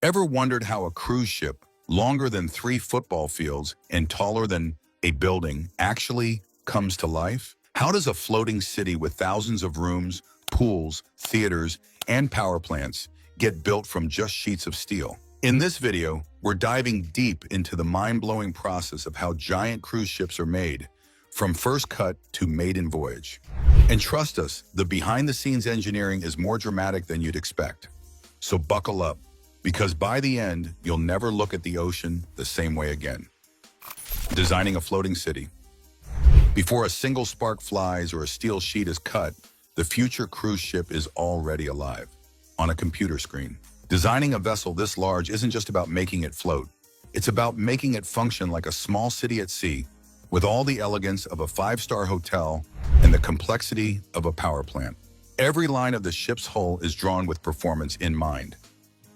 Ever wondered how a cruise ship, longer than 3 football fields and taller than a building, actually comes to life? How does a floating city with thousands of rooms, pools, theaters, and power plants get built from just sheets of steel? In this video, we're diving deep into the mind-blowing process of how giant cruise ships are made, from first cut to maiden voyage. And trust us, the behind-the-scenes engineering is more dramatic than you'd expect. So buckle up, because by the end, you'll never look at the ocean the same way again. Designing a floating city. Before a single spark flies or a steel sheet is cut, the future cruise ship is already alive, on a computer screen. Designing a vessel this large isn't just about making it float. It's about making it function like a small city at sea, with all the elegance of a 5-star hotel and the complexity of a power plant. Every line of the ship's hull is drawn with performance in mind.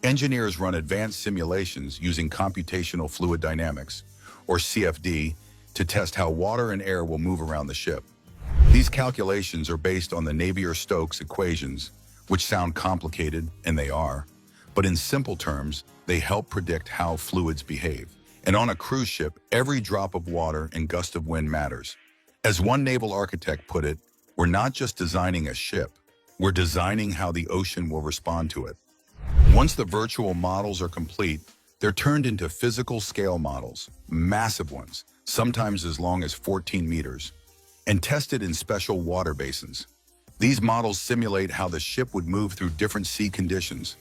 Engineers run advanced simulations using computational fluid dynamics, or CFD, to test how water and air will move around the ship. These calculations are based on the Navier-Stokes equations, which sound complicated, and they are. But in simple terms, they help predict how fluids behave. And on a cruise ship, every drop of water and gust of wind matters. As one naval architect put it, we're not just designing a ship, we're designing how the ocean will respond to it. Once the virtual models are complete, they're turned into physical scale models, massive ones, sometimes as long as 14 meters, and tested in special water basins. These models simulate how the ship would move through different sea conditions.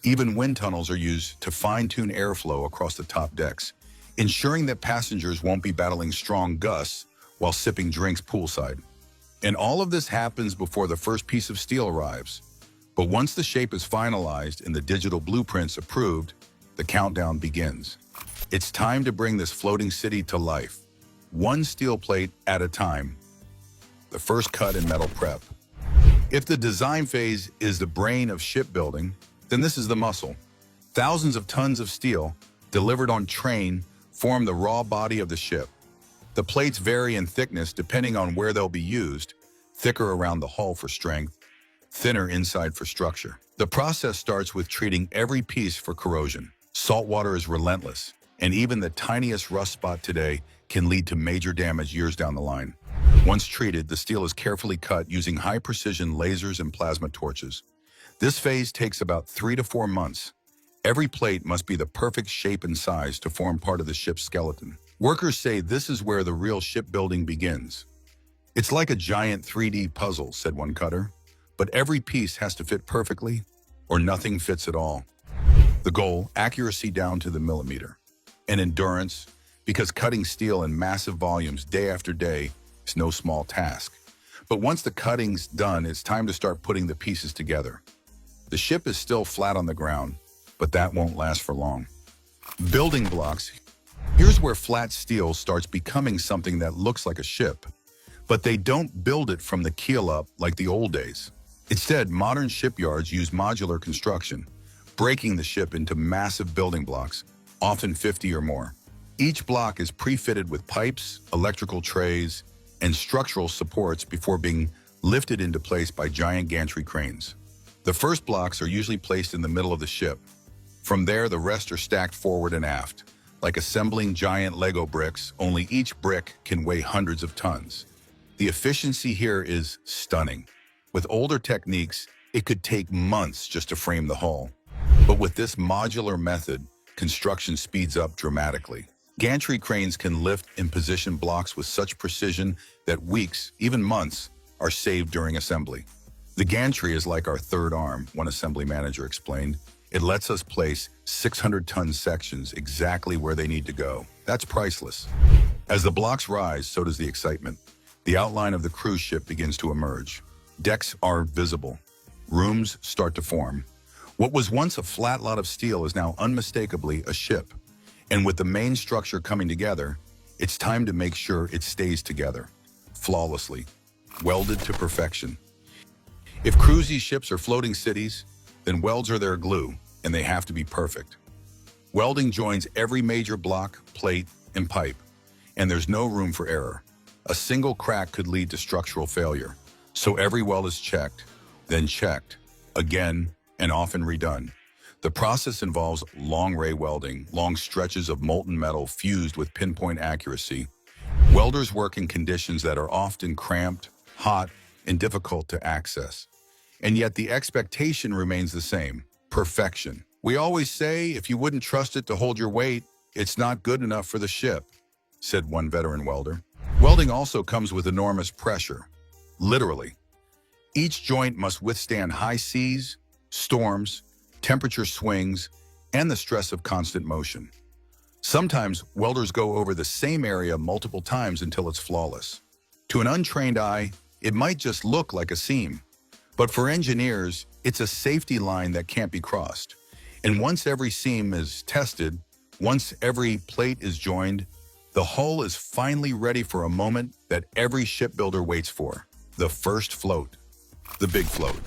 Even wind tunnels are used to fine-tune airflow across the top decks, ensuring that passengers won't be battling strong gusts while sipping drinks poolside. And all of this happens before the first piece of steel arrives. But once the shape is finalized and the digital blueprints approved, the countdown begins. It's time to bring this floating city to life, one steel plate at a time. The first cut and metal prep. If the design phase is the brain of shipbuilding, then this is the muscle. Thousands of tons of steel, delivered on train, form the raw body of the ship. The plates vary in thickness depending on where they'll be used, thicker around the hull for strength, thinner inside for structure. The process starts with treating every piece for corrosion. Salt water is relentless, and even the tiniest rust spot today can lead to major damage years down the line. Once treated, the steel is carefully cut using high-precision lasers and plasma torches. This phase takes about 3 to 4 months. Every plate must be the perfect shape and size to form part of the ship's skeleton. Workers say this is where the real shipbuilding begins. It's like a giant 3D puzzle, said one cutter. But every piece has to fit perfectly, or nothing fits at all. The goal, accuracy down to the millimeter. And endurance, because cutting steel in massive volumes day after day is no small task. But once the cutting's done, it's time to start putting the pieces together. The ship is still flat on the ground, but that won't last for long. Building blocks. Here's where flat steel starts becoming something that looks like a ship. But they don't build it from the keel up like the old days. Instead, modern shipyards use modular construction, breaking the ship into massive building blocks, often 50 or more. Each block is pre-fitted with pipes, electrical trays, and structural supports before being lifted into place by giant gantry cranes. The first blocks are usually placed in the middle of the ship. From there, the rest are stacked forward and aft, like assembling giant Lego bricks, only each brick can weigh hundreds of tons. The efficiency here is stunning. With older techniques, it could take months just to frame the hull. But with this modular method, construction speeds up dramatically. Gantry cranes can lift and position blocks with such precision that weeks, even months, are saved during assembly. The gantry is like our third arm, one assembly manager explained. It lets us place 600-ton sections exactly where they need to go. That's priceless. As the blocks rise, so does the excitement. The outline of the cruise ship begins to emerge. Decks are visible. Rooms start to form. What was once a flat lot of steel is now unmistakably a ship. And with the main structure coming together, it's time to make sure it stays together, flawlessly, welded to perfection. If cruisy ships are floating cities, then welds are their glue, and they have to be perfect. Welding joins every major block, plate, and pipe, and there's no room for error. A single crack could lead to structural failure. So every weld is checked, then checked, again, and often redone. The process involves long ray welding, long stretches of molten metal fused with pinpoint accuracy. Welders work in conditions that are often cramped, hot, and difficult to access. And yet the expectation remains the same: perfection. We always say, if you wouldn't trust it to hold your weight, it's not good enough for the ship, said one veteran welder. Welding also comes with enormous pressure. Literally. Each joint must withstand high seas, storms, temperature swings, and the stress of constant motion. Sometimes welders go over the same area multiple times until it's flawless. To an untrained eye, it might just look like a seam. But for engineers, it's a safety line that can't be crossed. And once every seam is tested, once every plate is joined, the hull is finally ready for a moment that every shipbuilder waits for: the first float, the big float.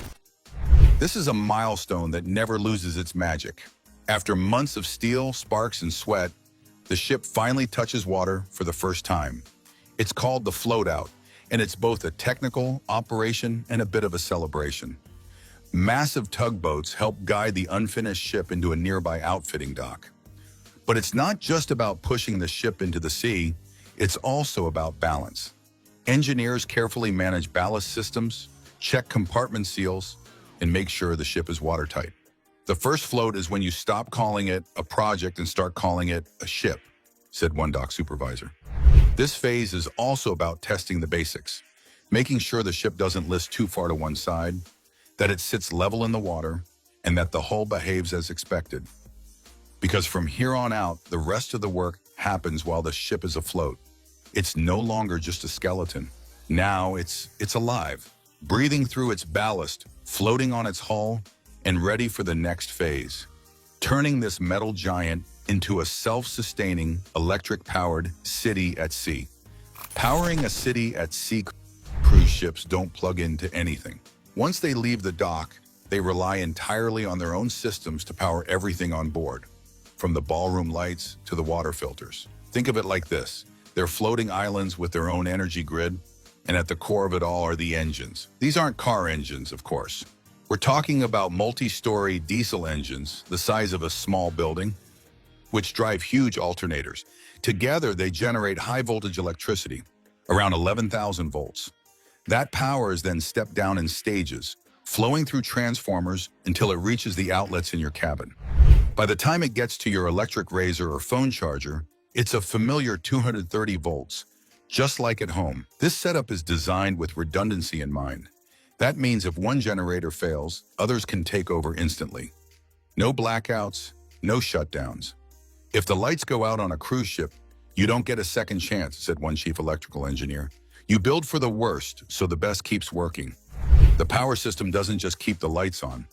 This is a milestone that never loses its magic. After months of steel, sparks, and sweat, the ship finally touches water for the first time. It's called the float out, and it's both a technical operation and a bit of a celebration. Massive tugboats help guide the unfinished ship into a nearby outfitting dock. But it's not just about pushing the ship into the sea, it's also about balance. Engineers carefully manage ballast systems, check compartment seals, and make sure the ship is watertight. The first float is when you stop calling it a project and start calling it a ship, said one dock supervisor. This phase is also about testing the basics, making sure the ship doesn't list too far to one side, that it sits level in the water, and that the hull behaves as expected. Because from here on out, the rest of the work happens while the ship is afloat. It's no longer just a skeleton. Now it's alive, breathing through its ballast, floating on its hull, and ready for the next phase, turning this metal giant into a self-sustaining, electric-powered city at sea. Powering a city at sea, cruise ships don't plug into anything. Once they leave the dock, they rely entirely on their own systems to power everything on board, from the ballroom lights to the water filters. Think of it like this: they're floating islands with their own energy grid, and at the core of it all are the engines. These aren't car engines, of course. We're talking about multi-story diesel engines the size of a small building, which drive huge alternators. Together, they generate high-voltage electricity, around 11,000 volts. That power is then stepped down in stages, flowing through transformers until it reaches the outlets in your cabin. By the time it gets to your electric razor or phone charger, it's a familiar 230 volts, just like at home. This setup is designed with redundancy in mind. That means if one generator fails, others can take over instantly. No blackouts, no shutdowns. If the lights go out on a cruise ship, you don't get a second chance, said one chief electrical engineer. You build for the worst, so the best keeps working. The power system doesn't just keep the lights on.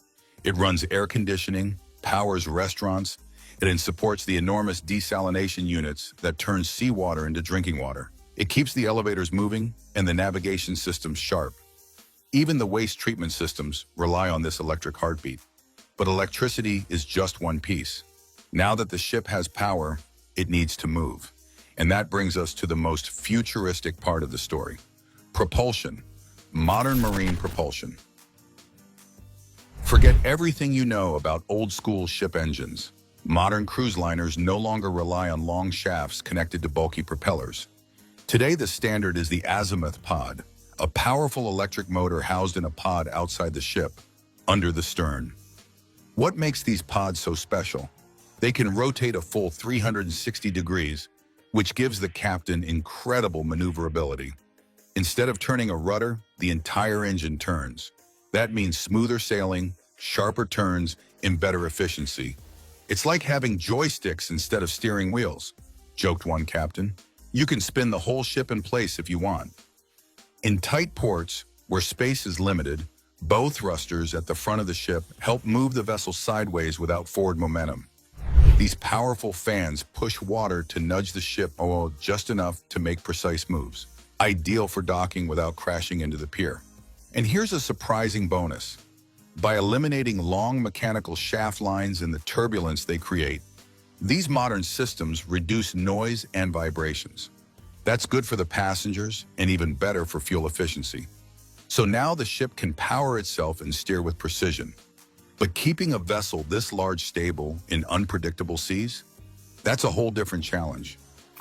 It runs air conditioning, powers restaurants, and it supports the enormous desalination units that turn seawater into drinking water. It keeps the elevators moving and the navigation systems sharp. Even the waste treatment systems rely on this electric heartbeat. But electricity is just one piece. Now that the ship has power, it needs to move. And that brings us to the most futuristic part of the story: propulsion, modern marine propulsion. Forget everything you know about old-school ship engines. Modern cruise liners no longer rely on long shafts connected to bulky propellers. Today, the standard is the azimuth pod, a powerful electric motor housed in a pod outside the ship, under the stern. What makes these pods so special? They can rotate a full 360 degrees, which gives the captain incredible maneuverability. Instead of turning a rudder, the entire engine turns. That means smoother sailing, sharper turns, and better efficiency. It's like having joysticks instead of steering wheels, joked one captain. You can spin the whole ship in place if you want. In tight ports, where space is limited, bow thrusters at the front of the ship help move the vessel sideways without forward momentum. These powerful fans push water to nudge the ship just enough to make precise moves, ideal for docking without crashing into the pier. And here's a surprising bonus. By eliminating long mechanical shaft lines and the turbulence they create, these modern systems reduce noise and vibrations. That's good for the passengers and even better for fuel efficiency. So now the ship can power itself and steer with precision. But keeping a vessel this large stable in unpredictable seas, that's a whole different challenge.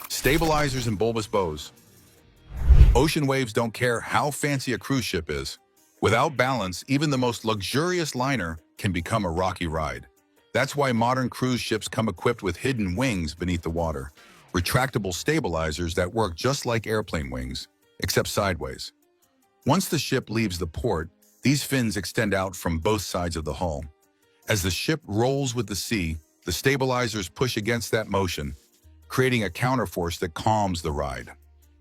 Stabilizers and bulbous bows. Ocean waves don't care how fancy a cruise ship is. Without balance, even the most luxurious liner can become a rocky ride. That's why modern cruise ships come equipped with hidden wings beneath the water, retractable stabilizers that work just like airplane wings, except sideways. Once the ship leaves the port, these fins extend out from both sides of the hull. As the ship rolls with the sea, the stabilizers push against that motion, creating a counterforce that calms the ride.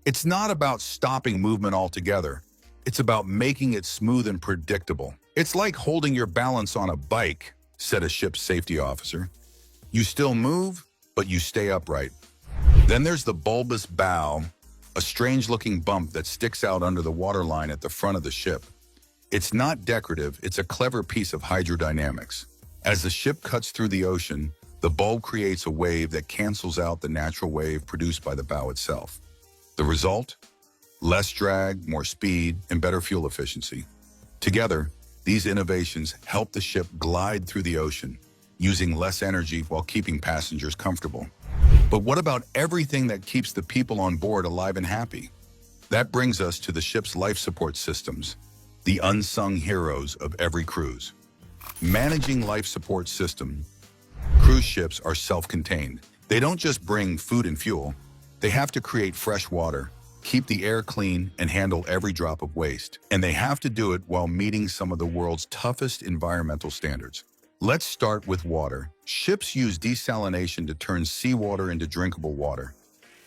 It's not about stopping movement altogether. It's about making it smooth and predictable. It's like holding your balance on a bike, said a ship's safety officer. You still move, but you stay upright. Then there's the bulbous bow, a strange-looking bump that sticks out under the waterline at the front of the ship. It's not decorative, it's a clever piece of hydrodynamics. As the ship cuts through the ocean, the bulb creates a wave that cancels out the natural wave produced by the bow itself. The result? Less drag, more speed, and better fuel efficiency. Together, these innovations help the ship glide through the ocean, using less energy while keeping passengers comfortable. But what about everything that keeps the people on board alive and happy? That brings us to the ship's life support systems, the unsung heroes of every cruise. Managing life support system. Cruise ships are self-contained. They don't just bring food and fuel. They have to create fresh water, keep the air clean, and handle every drop of waste. And they have to do it while meeting some of the world's toughest environmental standards. Let's start with water. Ships use desalination to turn seawater into drinkable water.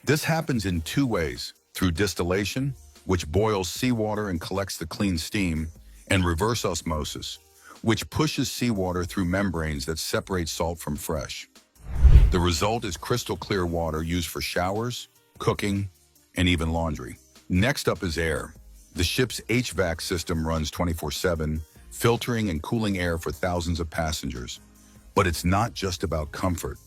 This happens in two ways: through distillation, which boils seawater and collects the clean steam, and reverse osmosis, which pushes seawater through membranes that separate salt from fresh. The result is crystal clear water used for showers, cooking, and even laundry. Next up is air. The ship's HVAC system runs 24/7, filtering and cooling air for thousands of passengers. But it's not just about comfort.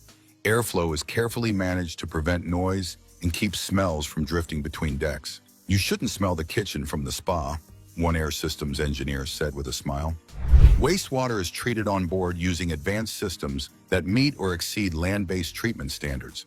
Airflow is carefully managed to prevent noise and keep smells from drifting between decks. You shouldn't smell the kitchen from the spa, one air systems engineer said with a smile. Wastewater is treated on board using advanced systems that meet or exceed land-based treatment standards.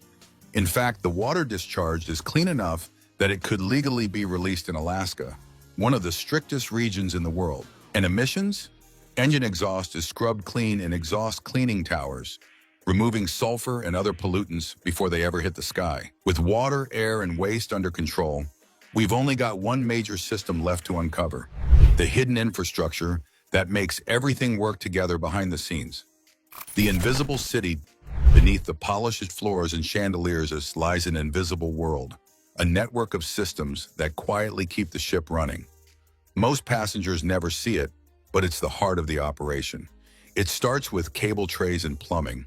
In fact, the water discharged is clean enough that it could legally be released in Alaska, one of the strictest regions in the world. And emissions? Engine exhaust is scrubbed clean in exhaust cleaning towers, removing sulfur and other pollutants before they ever hit the sky. With water, air, and waste under control, we've only got one major system left to uncover: the hidden infrastructure that makes everything work together behind the scenes. The invisible city. Beneath the polished floors and chandeliers lies an invisible world, a network of systems that quietly keep the ship running. Most passengers never see it, but it's the heart of the operation. It starts with cable trays and plumbing.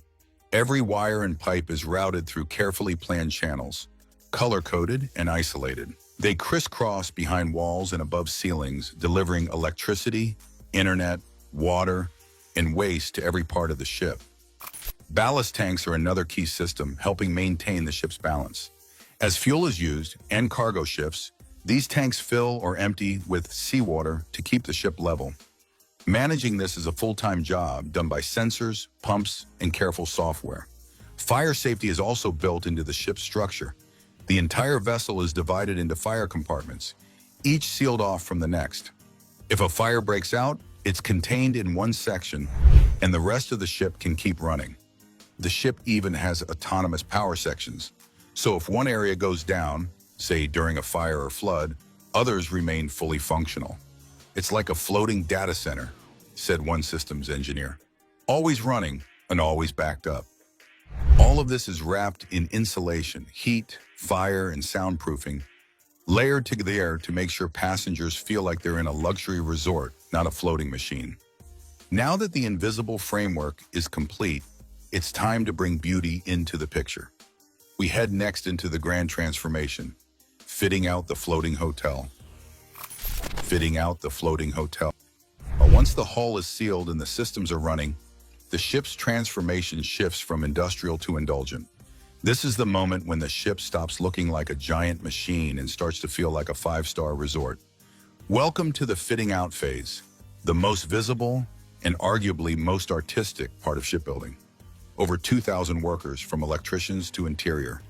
Every wire and pipe is routed through carefully planned channels, color-coded and isolated. They crisscross behind walls and above ceilings, delivering electricity, internet, water, and waste to every part of the ship. Ballast tanks are another key system, helping maintain the ship's balance. As fuel is used and cargo shifts, these tanks fill or empty with seawater to keep the ship level. Managing this is a full-time job done by sensors, pumps, and careful software. Fire safety is also built into the ship's structure. The entire vessel is divided into fire compartments, each sealed off from the next. If a fire breaks out, it's contained in one section, and the rest of the ship can keep running. The ship even has autonomous power sections, so if one area goes down, say during a fire or flood, others remain fully functional. It's like a floating data center, said one systems engineer. Always running and always backed up. All of this is wrapped in insulation, heat, fire, and soundproofing, layered together to make sure passengers feel like they're in a luxury resort, not a floating machine. Now that the invisible framework is complete, it's time to bring beauty into the picture. We head next into the grand transformation, fitting out the floating hotel. Fitting out the floating hotel. Once the hull is sealed and the systems are running, the ship's transformation shifts from industrial to indulgent. This is the moment when the ship stops looking like a giant machine and starts to feel like a five-star resort. Welcome to the fitting out phase, the most visible and arguably most artistic part of shipbuilding. Over 2,000 workers, from electricians to interior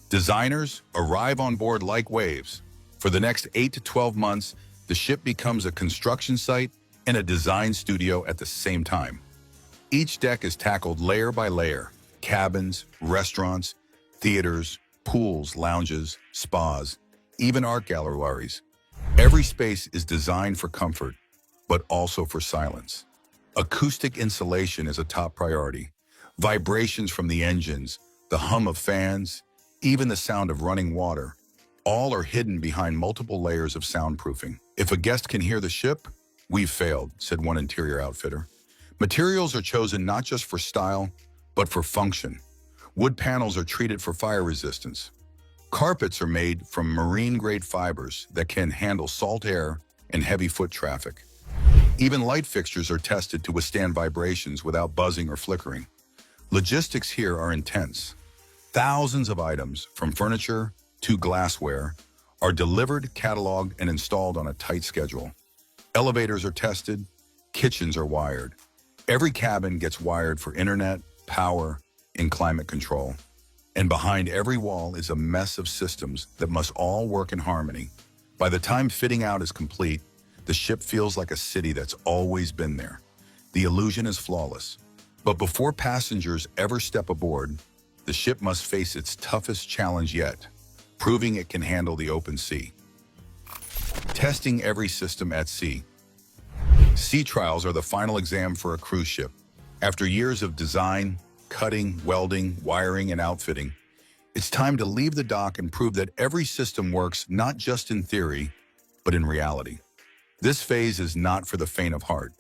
designers, arrive on board like waves. For the next 8 to 12 months, the ship becomes a construction site and a design studio at the same time. Each deck is tackled layer by layer: cabins, restaurants, theaters, pools, lounges, spas, even art galleries. Every space is designed for comfort, but also for silence. Acoustic insulation is a top priority. Vibrations from the engines, the hum of fans, even the sound of running water, all are hidden behind multiple layers of soundproofing. If a guest can hear the ship, we've failed, said one interior outfitter. Materials are chosen not just for style, but for function. Wood panels are treated for fire resistance. Carpets are made from marine-grade fibers that can handle salt air and heavy foot traffic. Even light fixtures are tested to withstand vibrations without buzzing or flickering. Logistics here are intense. Thousands of items, from furniture to glassware, are delivered, cataloged, and installed on a tight schedule. Elevators are tested, kitchens are wired. Every cabin gets wired for internet, power, and climate control. And behind every wall is a mess of systems that must all work in harmony. By the time fitting out is complete, the ship feels like a city that's always been there. The illusion is flawless. But before passengers ever step aboard, the ship must face its toughest challenge yet, proving it can handle the open sea. Testing every system at sea. Sea trials are the final exam for a cruise ship. After years of design, cutting, welding, wiring, and outfitting, it's time to leave the dock and prove that every system works not just in theory, but in reality. This phase is not for the faint of heart.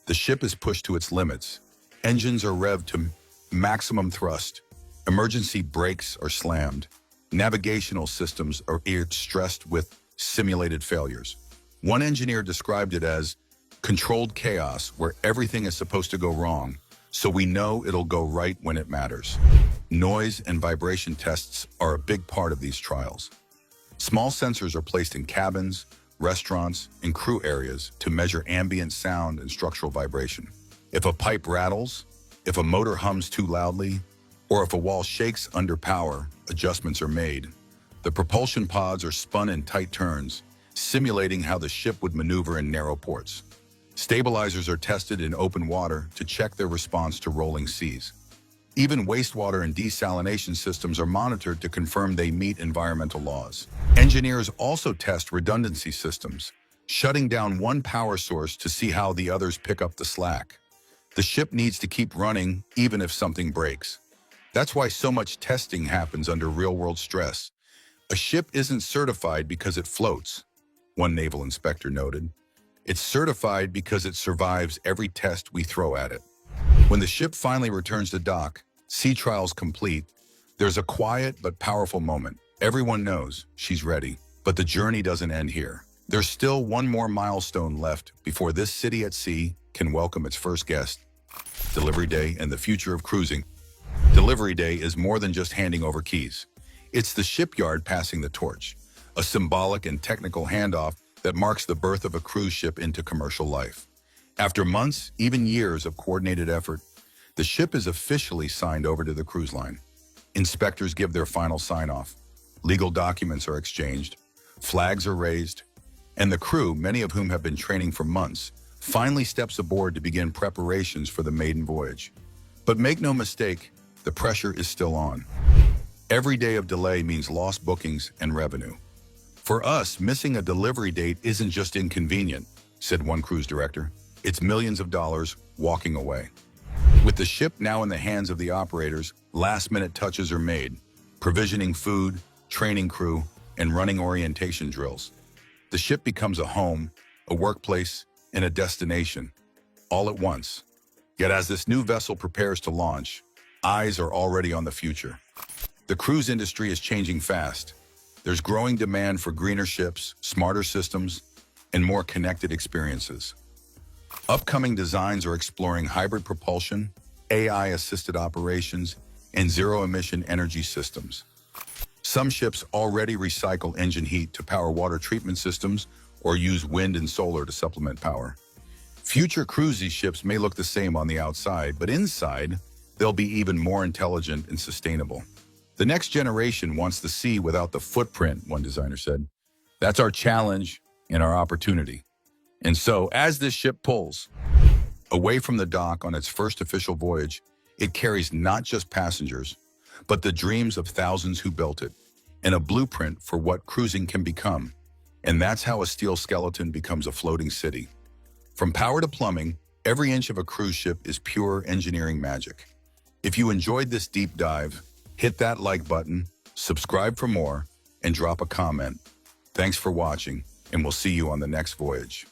The ship is pushed to its limits. Engines are revved to maximum thrust. Emergency brakes are slammed. Navigational systems are stressed with simulated failures. One engineer described it as controlled chaos, where everything is supposed to go wrong, so we know it'll go right when it matters. Noise and vibration tests are a big part of these trials. Small sensors are placed in cabins, restaurants, and crew areas to measure ambient sound and structural vibration. If a pipe rattles, if a motor hums too loudly, or if a wall shakes under power, adjustments are made. The propulsion pods are spun in tight turns, simulating how the ship would maneuver in narrow ports. Stabilizers are tested in open water to check their response to rolling seas. Even wastewater and desalination systems are monitored to confirm they meet environmental laws. Engineers also test redundancy systems, shutting down one power source to see how the others pick up the slack. The ship needs to keep running even if something breaks. That's why so much testing happens under real-world stress. A ship isn't certified because it floats, one naval inspector noted. It's certified because it survives every test we throw at it. When the ship finally returns to dock, sea trials complete, there's a quiet but powerful moment. Everyone knows she's ready, but the journey doesn't end here. There's still one more milestone left before this city at sea can welcome its first guest. Delivery day and the future of cruising. Delivery day is more than just handing over keys. It's the shipyard passing the torch, a symbolic and technical handoff that marks the birth of a cruise ship into commercial life. After months, even years of coordinated effort, the ship is officially signed over to the cruise line. Inspectors give their final sign-off. Legal documents are exchanged, flags are raised, and the crew, many of whom have been training for months, finally steps aboard to begin preparations for the maiden voyage. But make no mistake, the pressure is still on. Every day of delay means lost bookings and revenue. For us, missing a delivery date isn't just inconvenient, said one cruise director. It's millions of dollars walking away. With the ship now in the hands of the operators, last-minute touches are made, provisioning food, training crew, and running orientation drills. The ship becomes a home, a workplace, and a destination, all at once. Yet as this new vessel prepares to launch, eyes are already on the future. The cruise industry is changing fast. There's growing demand for greener ships, smarter systems, and more connected experiences. Upcoming designs are exploring hybrid propulsion, AI-assisted operations, and zero-emission energy systems. Some ships already recycle engine heat to power water treatment systems or use wind and solar to supplement power. Future cruise ships may look the same on the outside, but inside, they'll be even more intelligent and sustainable. The next generation wants the sea without the footprint, one designer said. That's our challenge and our opportunity. And so, as this ship pulls away from the dock on its first official voyage, it carries not just passengers, but the dreams of thousands who built it, and a blueprint for what cruising can become. And that's how a steel skeleton becomes a floating city. From power to plumbing, every inch of a cruise ship is pure engineering magic. If you enjoyed this deep dive, hit that like button, subscribe for more, and drop a comment. Thanks for watching, and we'll see you on the next voyage.